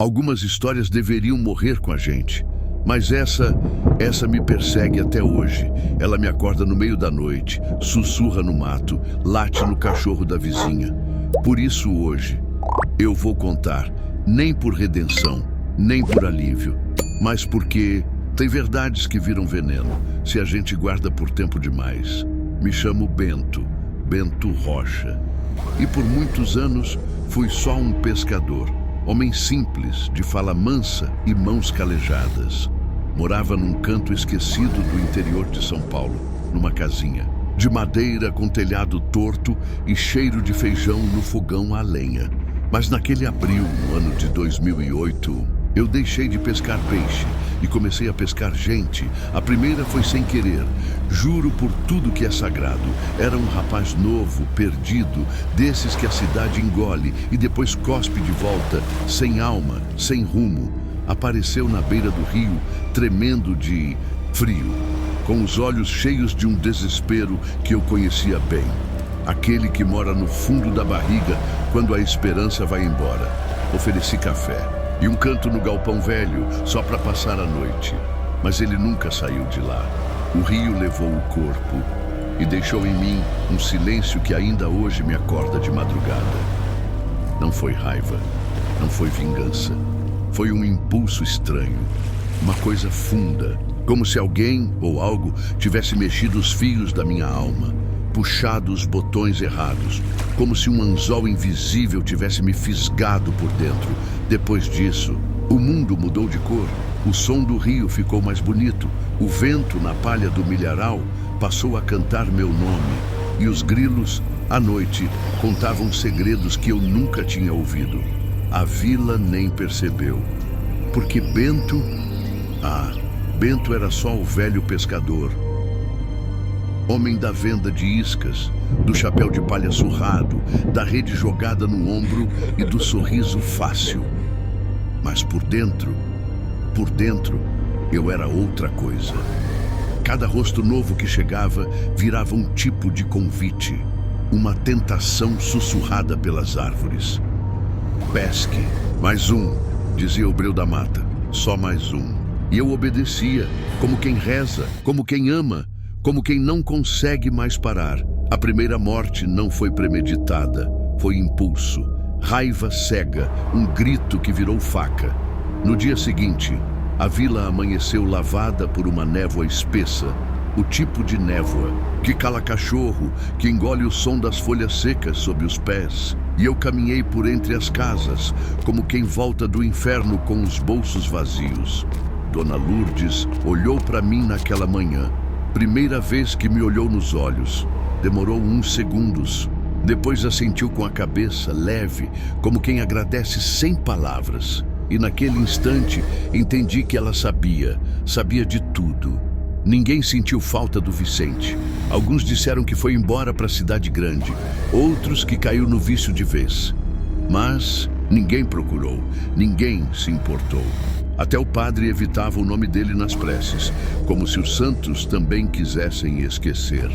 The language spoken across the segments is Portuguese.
Algumas histórias deveriam morrer com a gente, mas essa me persegue até hoje. Ela me acorda no meio da noite, sussurra no mato, late no cachorro da vizinha. Por isso hoje, eu vou contar, nem por redenção, nem por alívio, mas porque tem verdades que viram veneno, se a gente guarda por tempo demais. Me chamo Bento Rocha, e por muitos anos fui só um pescador, homem simples, de fala mansa e mãos calejadas. Morava num canto esquecido do interior de São Paulo, numa casinha de madeira com telhado torto e cheiro de feijão no fogão a lenha. Mas naquele abril, no ano de 2008, eu deixei de pescar peixe e comecei a pescar gente. A primeira foi sem querer. Juro por tudo que é sagrado. Era um rapaz novo, perdido, desses que a cidade engole e depois cospe de volta, sem alma, sem rumo. Apareceu na beira do rio, tremendo de frio, com os olhos cheios de um desespero que eu conhecia bem. Aquele que mora no fundo da barriga quando a esperança vai embora. Ofereci café e um canto no galpão velho, só para passar a noite. Mas ele nunca saiu de lá. O rio levou o corpo e deixou em mim um silêncio que ainda hoje me acorda de madrugada. Não foi raiva, não foi vingança. Foi um impulso estranho, uma coisa funda, como se alguém ou algo tivesse mexido os fios da minha alma, puxado os botões errados, como se um anzol invisível tivesse me fisgado por dentro. Depois disso, o mundo mudou de cor, o som do rio ficou mais bonito, o vento na palha do milharal passou a cantar meu nome, e os grilos, à noite, contavam segredos que eu nunca tinha ouvido. A vila nem percebeu, porque Bento era só o velho pescador, homem da venda de iscas, do chapéu de palha surrado, da rede jogada no ombro e do sorriso fácil. Mas por dentro, eu era outra coisa. Cada rosto novo que chegava virava um tipo de convite, uma tentação sussurrada pelas árvores. Pesque, mais um, dizia o breu da mata, só mais um. E eu obedecia, como quem reza, como quem ama, como quem não consegue mais parar. A primeira morte não foi premeditada, foi impulso, raiva cega, um grito que virou faca. No dia seguinte, a vila amanheceu lavada por uma névoa espessa, o tipo de névoa que cala cachorro, que engole o som das folhas secas sob os pés. E eu caminhei por entre as casas, como quem volta do inferno com os bolsos vazios. Dona Lourdes olhou para mim naquela manhã. Primeira vez que me olhou nos olhos. Demorou uns segundos. Depois assentiu com a cabeça, leve, como quem agradece sem palavras. E naquele instante entendi que ela sabia de tudo. Ninguém sentiu falta do Vicente. Alguns disseram que foi embora para a cidade grande, outros que caiu no vício de vez. Mas ninguém procurou, ninguém se importou. Até o padre evitava o nome dele nas preces, como se os santos também quisessem esquecer.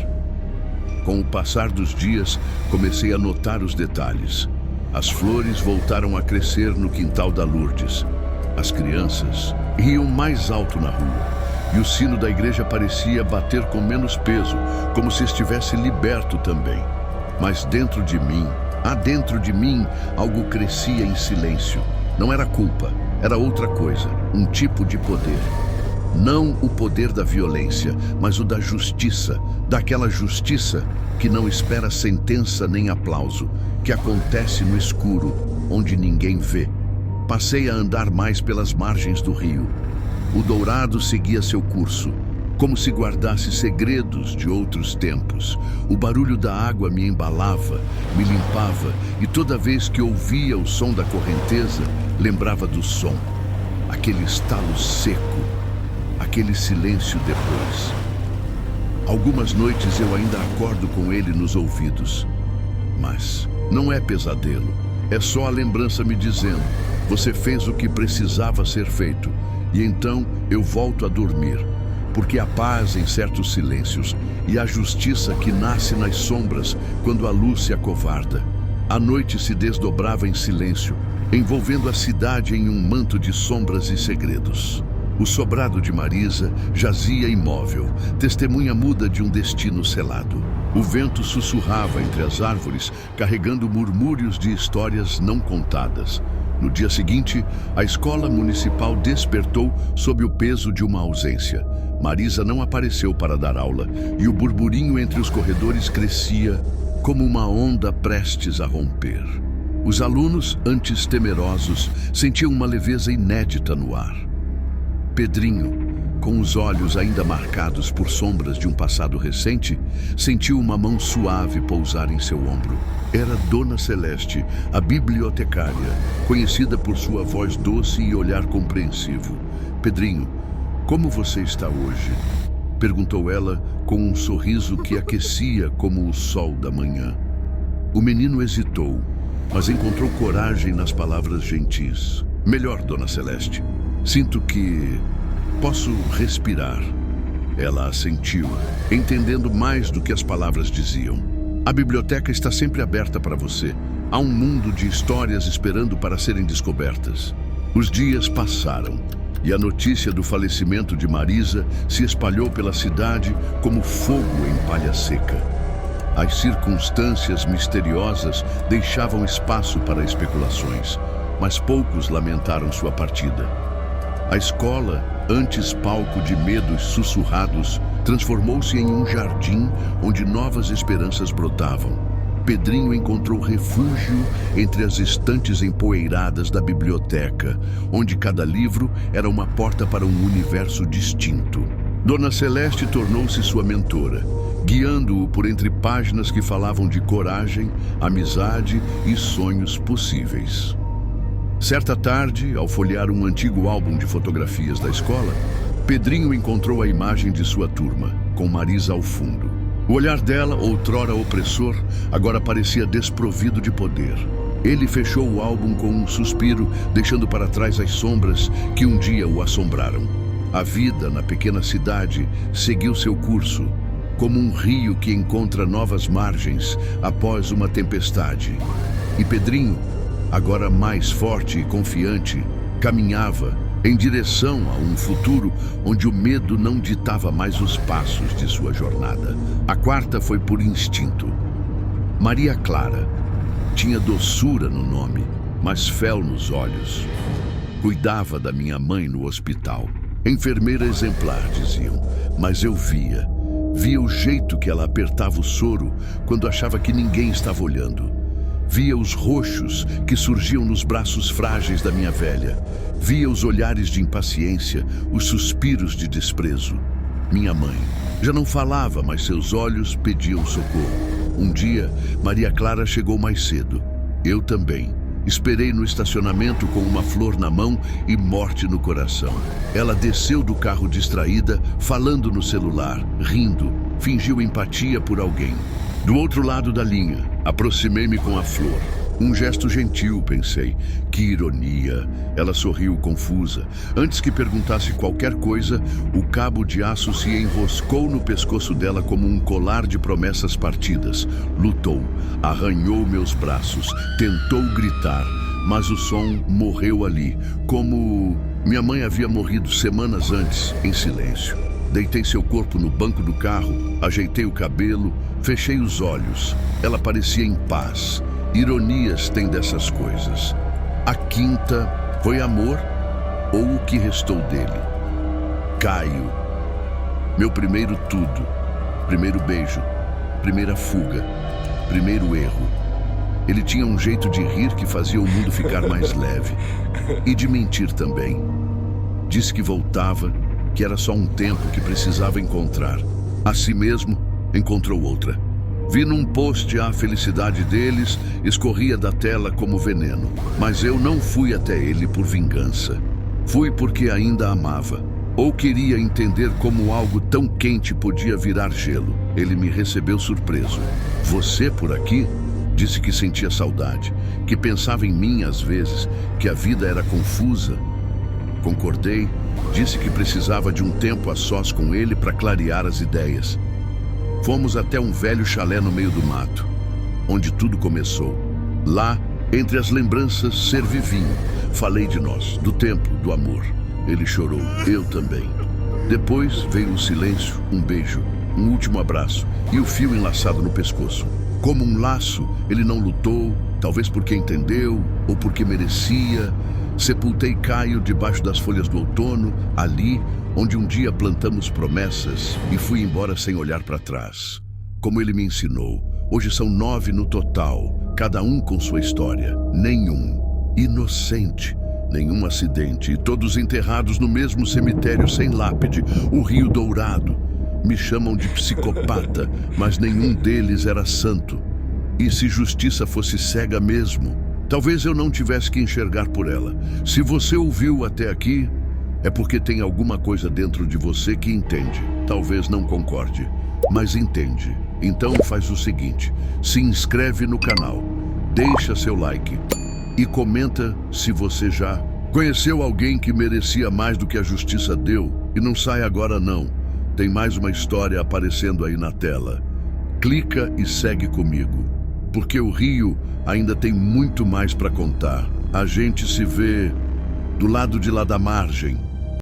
Com o passar dos dias, comecei a notar os detalhes. As flores voltaram a crescer no quintal da Lourdes. As crianças riam mais alto na rua. E o sino da igreja parecia bater com menos peso, como se estivesse liberto também. Mas dentro de mim, algo crescia em silêncio. Não era culpa, era outra coisa, um tipo de poder. Não o poder da violência, mas o da justiça, daquela justiça que não espera sentença nem aplauso, que acontece no escuro, onde ninguém vê. Passei a andar mais pelas margens do rio. O dourado seguia seu curso, como se guardasse segredos de outros tempos. O barulho da água me embalava, me limpava, e toda vez que ouvia o som da correnteza, lembrava do som. Aquele estalo seco, aquele silêncio depois. Algumas noites eu ainda acordo com ele nos ouvidos. Mas não é pesadelo, é só a lembrança me dizendo: você fez o que precisava ser feito. E então eu volto a dormir, porque há paz em certos silêncios e a justiça que nasce nas sombras quando a luz se acovarda. A noite se desdobrava em silêncio, envolvendo a cidade em um manto de sombras e segredos. O sobrado de Marisa jazia imóvel, testemunha muda de um destino selado. O vento sussurrava entre as árvores, carregando murmúrios de histórias não contadas. No dia seguinte, a escola municipal despertou sob o peso de uma ausência. Marisa não apareceu para dar aula, e o burburinho entre os corredores crescia como uma onda prestes a romper. Os alunos, antes temerosos, sentiam uma leveza inédita no ar. Pedrinho, com os olhos ainda marcados por sombras de um passado recente, sentiu uma mão suave pousar em seu ombro. Era Dona Celeste, a bibliotecária, conhecida por sua voz doce e olhar compreensivo. "Pedrinho, como você está hoje?" perguntou ela com um sorriso que aquecia como o sol da manhã. O menino hesitou, mas encontrou coragem nas palavras gentis. "Melhor, Dona Celeste. Sinto que posso respirar." Ela assentiu, entendendo mais do que as palavras diziam. "A biblioteca está sempre aberta para você. Há um mundo de histórias esperando para serem descobertas." Os dias passaram e a notícia do falecimento de Marisa se espalhou pela cidade como fogo em palha seca. As circunstâncias misteriosas deixavam espaço para especulações, mas poucos lamentaram sua partida. A escola, antes palco de medos sussurrados, transformou-se em um jardim onde novas esperanças brotavam. Pedrinho encontrou refúgio entre as estantes empoeiradas da biblioteca, onde cada livro era uma porta para um universo distinto. Dona Celeste tornou-se sua mentora, guiando-o por entre páginas que falavam de coragem, amizade e sonhos possíveis. Certa tarde, ao folhear um antigo álbum de fotografias da escola, Pedrinho encontrou a imagem de sua turma, com Marisa ao fundo. O olhar dela, outrora opressor, agora parecia desprovido de poder. Ele fechou o álbum com um suspiro, deixando para trás as sombras que um dia o assombraram. A vida na pequena cidade seguiu seu curso, como um rio que encontra novas margens após uma tempestade. E Pedrinho, agora mais forte e confiante, caminhava em direção a um futuro onde o medo não ditava mais os passos de sua jornada. A quarta foi por instinto. Maria Clara tinha doçura no nome, mas fel nos olhos. Cuidava da minha mãe no hospital. Enfermeira exemplar, diziam, mas eu via o jeito que ela apertava o soro quando achava que ninguém estava olhando. Via os roxos que surgiam nos braços frágeis da minha velha. Via os olhares de impaciência, os suspiros de desprezo. Minha mãe já não falava, mas seus olhos pediam socorro. Um dia, Maria Clara chegou mais cedo. Eu também. Esperei no estacionamento com uma flor na mão e morte no coração. Ela desceu do carro distraída, falando no celular, rindo. Fingiu empatia por alguém. Do outro lado da linha, aproximei-me com a flor. Um gesto gentil, pensei. Que ironia. Ela sorriu confusa. Antes que perguntasse qualquer coisa, o cabo de aço se enroscou no pescoço dela como um colar de promessas partidas. Lutou, arranhou meus braços, tentou gritar, mas o som morreu ali, como minha mãe havia morrido semanas antes, em silêncio. Deitei seu corpo no banco do carro, ajeitei o cabelo, fechei os olhos. Ela parecia em paz. Ironias têm dessas coisas. A quinta foi amor ou o que restou dele. Caio. Meu primeiro tudo. Primeiro beijo. Primeira fuga. Primeiro erro. Ele tinha um jeito de rir que fazia o mundo ficar mais leve. E de mentir também. Disse que voltava, que era só um tempo que precisava encontrar. A si mesmo, encontrou outra. Vi num post a felicidade deles, escorria da tela como veneno. Mas eu não fui até ele por vingança. Fui porque ainda amava. Ou queria entender como algo tão quente podia virar gelo. Ele me recebeu surpreso. Você por aqui? Disse que sentia saudade, que pensava em mim às vezes, que a vida era confusa. Concordei, disse que precisava de um tempo a sós com ele para clarear as ideias. Fomos até um velho chalé no meio do mato, onde tudo começou. Lá, Entre as lembranças, servi vinho. Falei de nós, do tempo, do amor. Ele chorou, eu também. Depois veio o silêncio, um beijo, um último abraço e o fio enlaçado no pescoço. Como um laço, ele não lutou, talvez porque entendeu ou porque merecia. Sepultei Caio debaixo das folhas do outono, ali onde um dia plantamos promessas, e fui embora sem olhar para trás. Como ele me ensinou, hoje são 9 no total, cada um com sua história. Nenhum inocente, nenhum acidente, e todos enterrados no mesmo cemitério sem lápide, o Rio Dourado. Me chamam de psicopata, mas nenhum deles era santo. E se justiça fosse cega mesmo, talvez eu não tivesse que enxergar por ela. Se você ouviu até aqui, é porque tem alguma coisa dentro de você que entende. Talvez não concorde, mas entende. Então faz o seguinte, se inscreve no canal, deixa seu like e comenta se você já conheceu alguém que merecia mais do que a justiça deu. E não sai agora não. Tem mais uma história aparecendo aí na tela. Clica e segue comigo, porque o Rio ainda tem muito mais para contar. A gente se vê do lado de lá da margem.